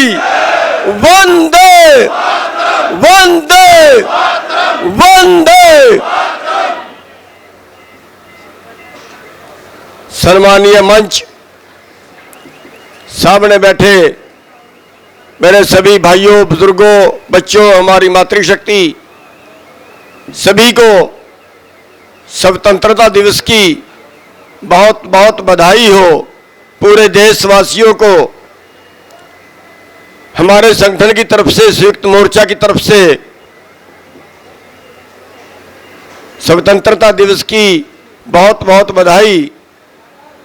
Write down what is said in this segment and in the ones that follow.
वंदे वंदे वंदे। सम्मानीय मंच, सामने बैठे मेरे सभी भाइयों, बुजुर्गों, बच्चों, हमारी मातृशक्ति, सभी को स्वतंत्रता दिवस की बहुत बहुत बधाई हो। पूरे देशवासियों को हमारे संगठन की तरफ से, संयुक्त मोर्चा की तरफ से स्वतंत्रता दिवस की बहुत बहुत बधाई।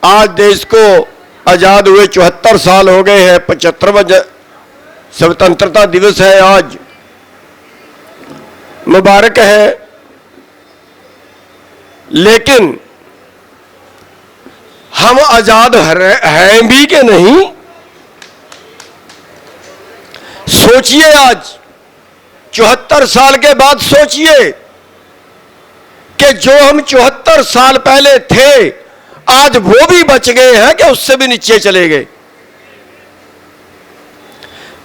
आज देश को आजाद हुए 74 साल हो गए हैं। 75वां स्वतंत्रता दिवस है आज, मुबारक है। लेकिन हम आजाद हैं भी कि नहीं? सोचिए, आज 74 साल के बाद सोचिए कि जो हम 74 साल पहले थे आज वो भी बच गए हैं कि उससे भी नीचे चले गए।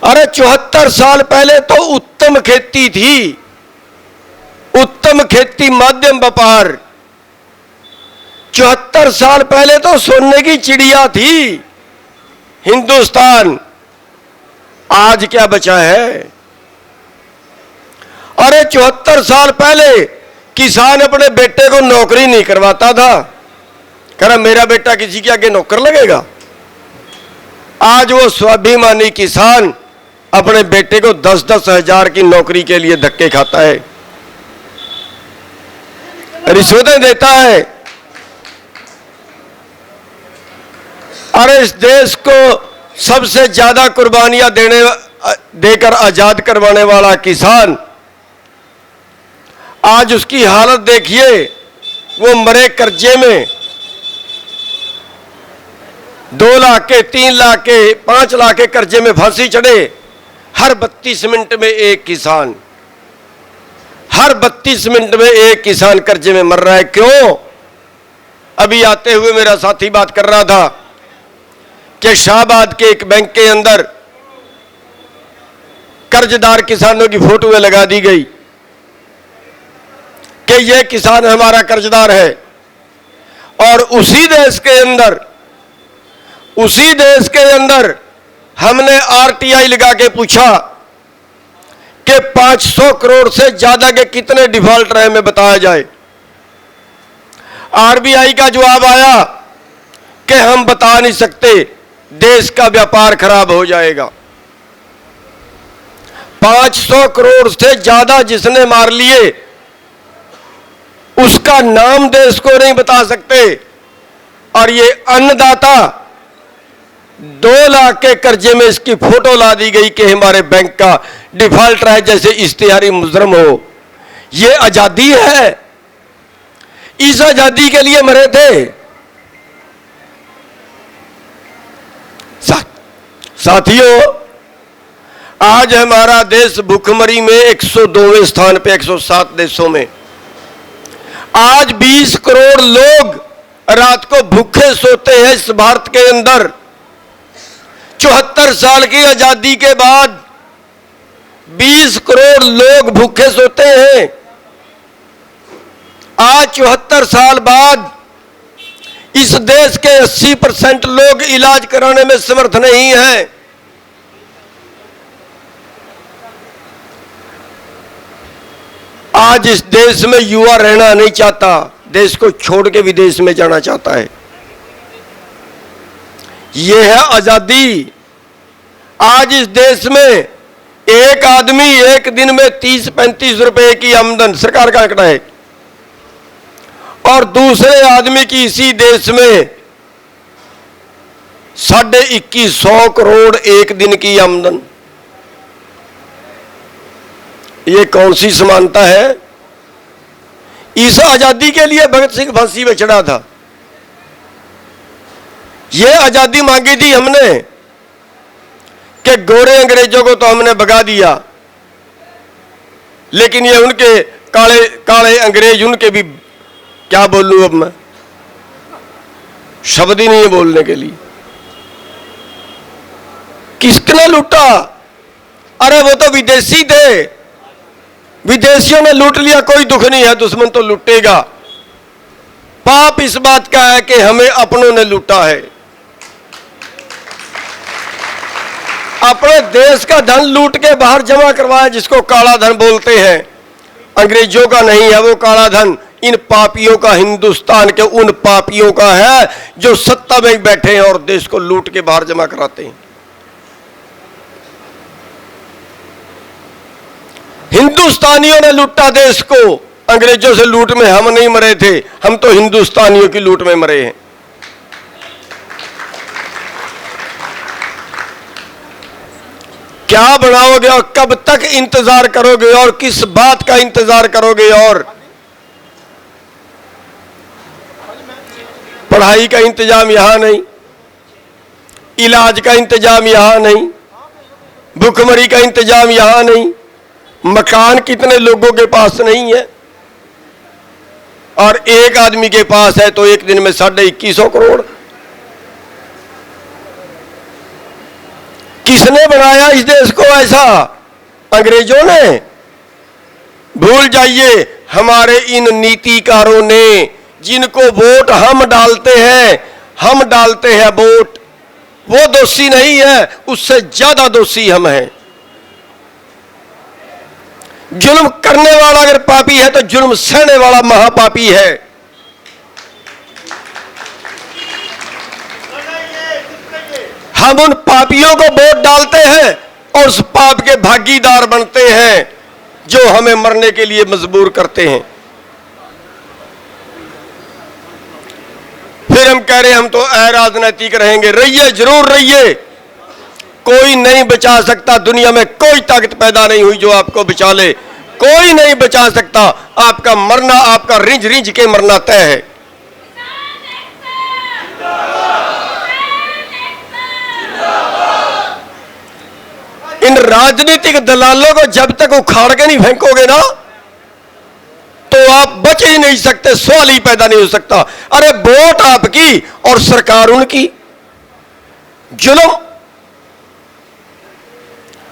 अरे 74 साल पहले तो उत्तम खेती थी, उत्तम खेती, माध्यम व्यापार। 74 साल पहले तो सोने की चिड़िया थी हिंदुस्तान। आज क्या बचा है? अरे 74 साल पहले किसान अपने बेटे को नौकरी नहीं करवाता था, कह रहा मेरा बेटा किसी के आगे नौकर लगेगा। आज वो स्वाभिमानी किसान अपने बेटे को 10-10 हजार की नौकरी के लिए धक्के खाता है, रिश्वतें देता है। अरे इस देश को सबसे ज्यादा कुर्बानियां देकर आजाद करवाने वाला किसान, आज उसकी हालत देखिए। वो मरे कर्जे में, 2 लाख के, 3 लाख के, 5 लाख के कर्जे में फांसी चढ़े। हर 32 मिनट में एक किसान, हर 32 मिनट में एक किसान कर्जे में मर रहा है। क्यों? अभी आते हुए मेरा साथी बात कर रहा था कि शाहबाद के एक बैंक के अंदर कर्जदार किसानों की फोटोएं लगा दी गई कि यह किसान हमारा कर्जदार है। और उसी देश के अंदर हमने आरटीआई लगा के पूछा कि 500 करोड़ से ज्यादा के कितने डिफॉल्टर हैं, हमें बताया जाए। आरबीआई का जवाब आया कि हम बता नहीं सकते, देश का व्यापार खराब हो जाएगा। 500 करोड़ से ज्यादा जिसने मार लिए उसका नाम देश को नहीं बता सकते। और ये अन्नदाता 2 लाख के कर्जे में इसकी फोटो ला दी गई कि हमारे बैंक का डिफॉल्टर है, जैसे इश्तिहारी मुजरम हो। ये आजादी है? इस आजादी के लिए मरे थे। साथियों, आज हमारा देश भूखमरी में 102वें स्थान पे 107 देशों में। आज 20 करोड़ लोग रात को भूखे सोते हैं इस भारत के अंदर। 74 साल की आजादी के बाद 20 करोड़ लोग भूखे सोते हैं। आज 74 साल बाद इस देश के 80% लोग इलाज कराने में समर्थ नहीं हैं। आज इस देश में युवा रहना नहीं चाहता, देश को छोड़ के विदेश में जाना चाहता है। यह है आजादी। आज इस देश में एक आदमी एक दिन में 30-35 रुपए की आमदन, सरकार का आंकड़ा है, और दूसरे आदमी की इसी देश में 2150 करोड़ एक दिन की आमदन। ये कौन सी समानता है? इस आजादी के लिए भगत सिंह फांसी पे चढ़ा था। ये आजादी मांगी थी हमने कि गोरे अंग्रेजों को तो हमने भगा दिया, लेकिन ये उनके काले काले अंग्रेज, उनके भी क्या बोलूं अब मैं, शब्द ही नहीं है बोलने के लिए। किसने लूटा? अरे वो तो विदेशी थे, विदेशियों ने लूट लिया, कोई दुख नहीं है, दुश्मन तो लूटेगा। पाप इस बात का है कि हमें अपनों ने लूटा है। अपने देश का धन लूट के बाहर जमा करवाया, जिसको काला धन बोलते हैं। अंग्रेजों का नहीं है वो काला धन, इन पापियों का, हिंदुस्तान के उन पापियों का है जो सत्ता में बैठे हैं और देश को लूट के बाहर जमा कराते हैं। हिंदुस्तानियों ने लूटा देश को, अंग्रेजों से लूट में हम नहीं मरे थे, हम तो हिंदुस्तानियों की लूट में मरे हैं। क्या बनाओगे और कब तक इंतजार करोगे और किस बात का इंतजार करोगे? और पढ़ाई का इंतजाम यहां नहीं, इलाज का इंतजाम यहां नहीं, भूखमरी का इंतजाम यहां नहीं, मकान कितने लोगों के पास नहीं है, और एक आदमी के पास है तो एक दिन में 2150 करोड़। किसने बनाया इस देश को ऐसा? अंग्रेजों ने? भूल जाइए, हमारे इन नीतिकारों ने, जिनको वोट हम डालते हैं वोट, वो दोषी नहीं है, उससे ज्यादा दोषी हम हैं। जुल्म करने वाला अगर पापी है तो जुल्म सहने वाला महापापी है। हम उन पापियों को वोट डालते हैं और उस पाप के भागीदार बनते हैं जो हमें मरने के लिए मजबूर करते हैं। फिर हम कह रहे हैं हम तो अराजनैतिक रहेंगे। रहिए, जरूर रहिए, कोई नहीं बचा सकता, दुनिया में कोई ताकत पैदा नहीं हुई जो आपको बचा ले, कोई नहीं बचा सकता। आपका मरना, आपका रिंझ रिंझ के मरना तय है। इन राजनीतिक दलालों को जब तक उखाड़ के नहीं फेंकोगे ना तो आप बच ही नहीं सकते, सवाल ही पैदा नहीं हो सकता। अरे वोट आपकी और सरकार उनकी। जुल्म।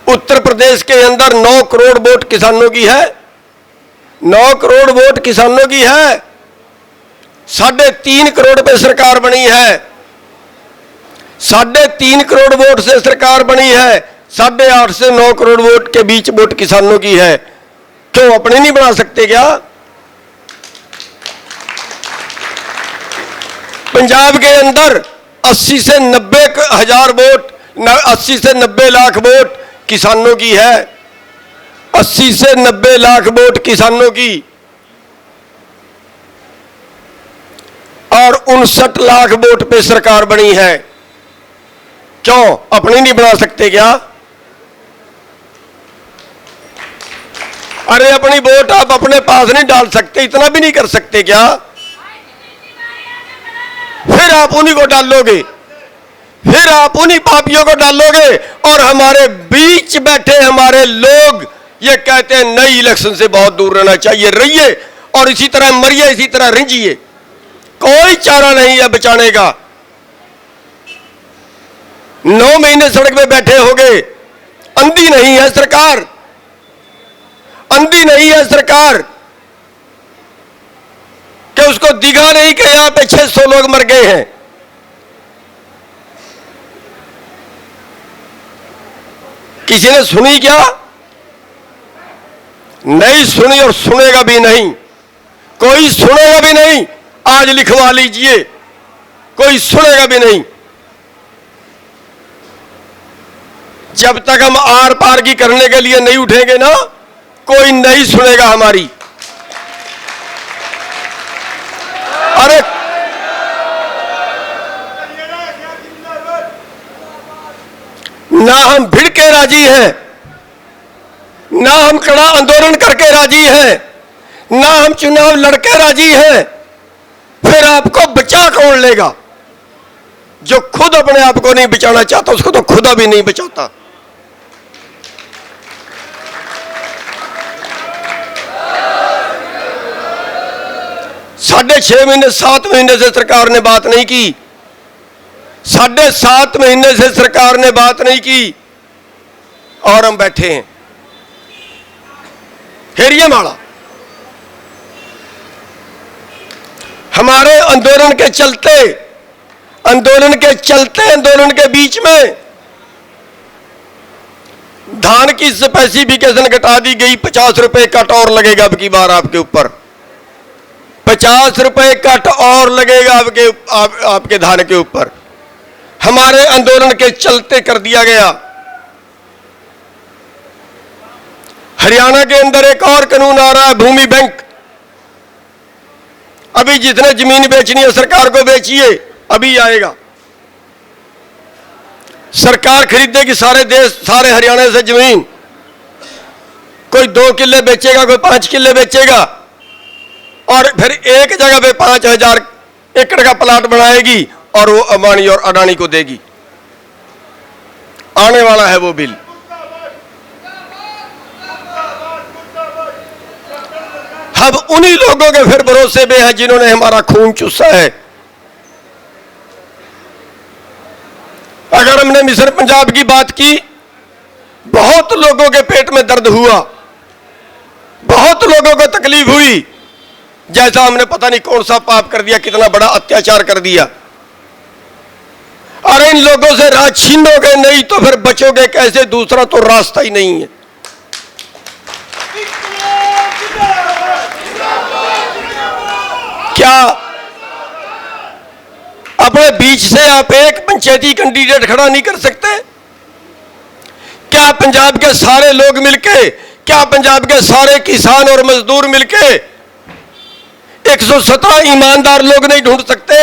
उत्तर प्रदेश के अंदर 9 करोड़ वोट किसानों की है, 9 करोड़ वोट किसानों की है। 3.5 करोड़ पे सरकार बनी है, 3.5 करोड़ वोट से सरकार बनी है। 8.5 से 9 करोड़ वोट के बीच वोट किसानों की है। क्यों अपने नहीं बना सकते क्या? पंजाब के अंदर 80 से 90 हजार वोट, 80 से 90 लाख वोट किसानों की है, 80 से 90 लाख वोट किसानों की, और 59 लाख वोट पे सरकार बनी है। क्यों अपनी नहीं बना सकते क्या? अरे अपनी वोट आप अपने पास नहीं डाल सकते, इतना भी नहीं कर सकते क्या? फिर आप उन्हीं को डालोगे, फिर आप उन्हीं पापियों को डालोगे। और हमारे बीच बैठे हमारे लोग ये कहते हैं नई इलेक्शन से बहुत दूर रहना चाहिए। रहिए और इसी तरह मरिए, इसी तरह रिंझिए, कोई चारा नहीं है बचाने का। 9 महीने सड़क पे बैठे होगे। अंधी नहीं है सरकार, अंधी नहीं है सरकार कि उसको दिखा नहीं कि यहां पे 600 लोग मर गए हैं। किसी ने सुनी क्या? नहीं सुनी और सुनेगा भी नहीं, कोई सुनेगा भी नहीं। आज लिखवा लीजिए, कोई सुनेगा भी नहीं। जब तक हम आर पार की करने के लिए नहीं उठेंगे ना, कोई नहीं सुनेगा हमारी। अरे ना हम भिड़ के राजी हैं, ना हम कड़ा आंदोलन करके राजी हैं, ना हम चुनाव लड़के राजी हैं। फिर आपको बचा कौन लेगा? जो खुद अपने आप को नहीं बचाना चाहता उसको तो खुदा भी नहीं बचाता। साढ़े 6 महीने 7 महीने से सरकार ने बात नहीं की, 7.5 महीने से सरकार ने बात नहीं की। और हम बैठे हैं। हेरिया माड़ा हमारे आंदोलन के आंदोलन के बीच में धान की स्पेसिफिकेशन घटा दी गई। 50 रुपए कट और लगेगा अब की बार आपके ऊपर, 50 रुपए कट और लगेगा आपके धान के ऊपर। हमारे आंदोलन के चलते कर दिया गया। हरियाणा के अंदर एक और कानून आ रहा है, भूमि बैंक। अभी जितने जमीन बेचनी है सरकार को बेचिए, अभी आएगा। सरकार खरीदेगी सारे हरियाणा से जमीन। कोई 2 किले बेचेगा, कोई 5 किले बेचेगा, और फिर एक जगह पे 5000 एकड़ का प्लाट बनाएगी और वो अंबानी और अडानी को देगी। आने वाला है वो बिल। अब उन्हीं लोगों के फिर भरोसे में है जिन्होंने हमारा खून चूसा है। अगर हमने मिशन पंजाब की बात की, बहुत लोगों के पेट में दर्द हुआ, बहुत लोगों को तकलीफ हुई। जैसा हमने पता नहीं कौन सा पाप कर दिया, कितना बड़ा अत्याचार कर दिया। और इन लोगों से राज छीनोगे नहीं तो फिर बचोगे कैसे? दूसरा तो रास्ता ही नहीं है। क्या अपने बीच से आप एक पंचायती कैंडिडेट खड़ा नहीं कर सकते? क्या पंजाब के सारे लोग मिलके, क्या पंजाब के सारे किसान और मजदूर मिलके 117 ईमानदार लोग नहीं ढूंढ सकते?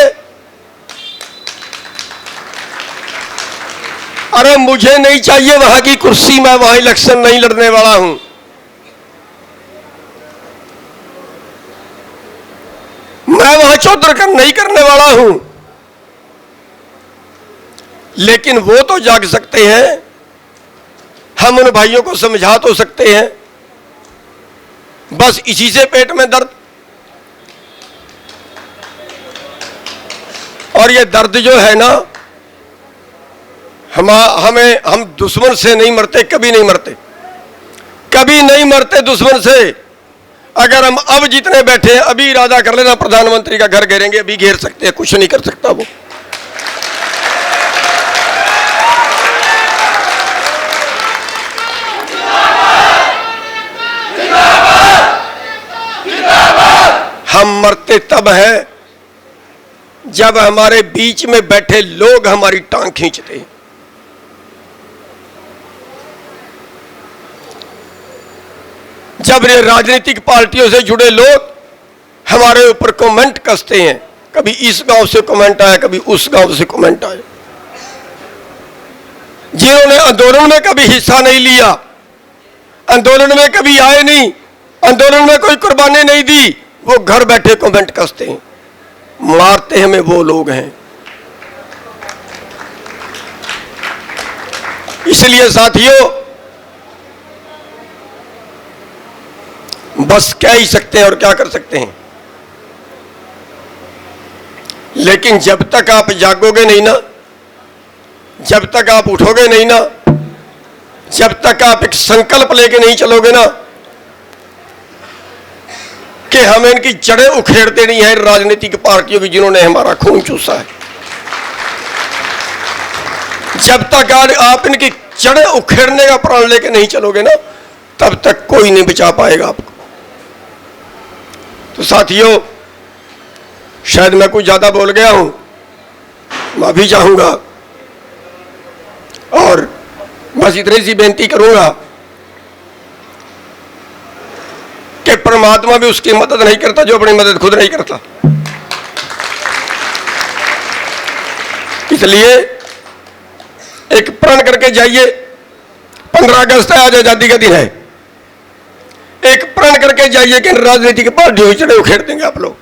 अरे मुझे नहीं चाहिए वहां की कुर्सी, मैं वहां इलेक्शन नहीं लड़ने वाला हूं। मैं वहां चौधरकन नहीं करने वाला हूं। लेकिन वो तो जाग सकते हैं, हम उन भाइयों को समझा तो सकते हैं। बस इसी से पेट में दर्द, और ये दर्द जो है ना, हम दुश्मन से नहीं मरते, कभी नहीं मरते, कभी नहीं मरते दुश्मन से। अगर हम अब जितने बैठे हैं, अभी इरादा कर लेना प्रधानमंत्री का घर घेरेंगे, अभी घेर सकते हैं, कुछ नहीं कर सकता वो। हम मरते तब है जब हमारे बीच में बैठे लोग हमारी टांग खींचते हैं। जब ये राजनीतिक पार्टियों से जुड़े लोग हमारे ऊपर कमेंट कसते हैं, कभी इस गांव से कमेंट आया, कभी उस गांव से कमेंट आया। जिन्होंने आंदोलन में कभी हिस्सा नहीं लिया, आंदोलन में कभी आए नहीं, आंदोलन में कोई कुर्बानी नहीं दी, वो घर बैठे कमेंट कसते हैं। मारते हमें वो लोग हैं। इसलिए साथियों, बस कह ही सकते हैं और क्या कर सकते हैं। लेकिन जब तक आप जागोगे नहीं ना, जब तक आप उठोगे नहीं ना, जब तक आप एक संकल्प लेके नहीं चलोगे ना कि हमें इनकी जड़ें उखेड़ देनी है, राजनीतिक पार्टियों की जिन्होंने हमारा खून चूसा है, जब तक आप इनकी जड़ें उखेड़ने का प्रण लेके नहीं चलोगे ना, तब तक कोई नहीं बचा पाएगा आपको। तो साथियों, शायद मैं कुछ ज्यादा बोल गया हूं, माफी चाहूंगा, और बस इतनी सी बेनती करूंगा कि परमात्मा भी उसकी मदद नहीं करता जो अपनी मदद खुद नहीं करता। इसलिए एक प्रण करके जाइए। 15 अगस्त आज आजादी का दिन है। एक प्रण करके जाइए कि राजनीतिक पार्टियों की जड़ें उखेड़ देंगे आप लोग।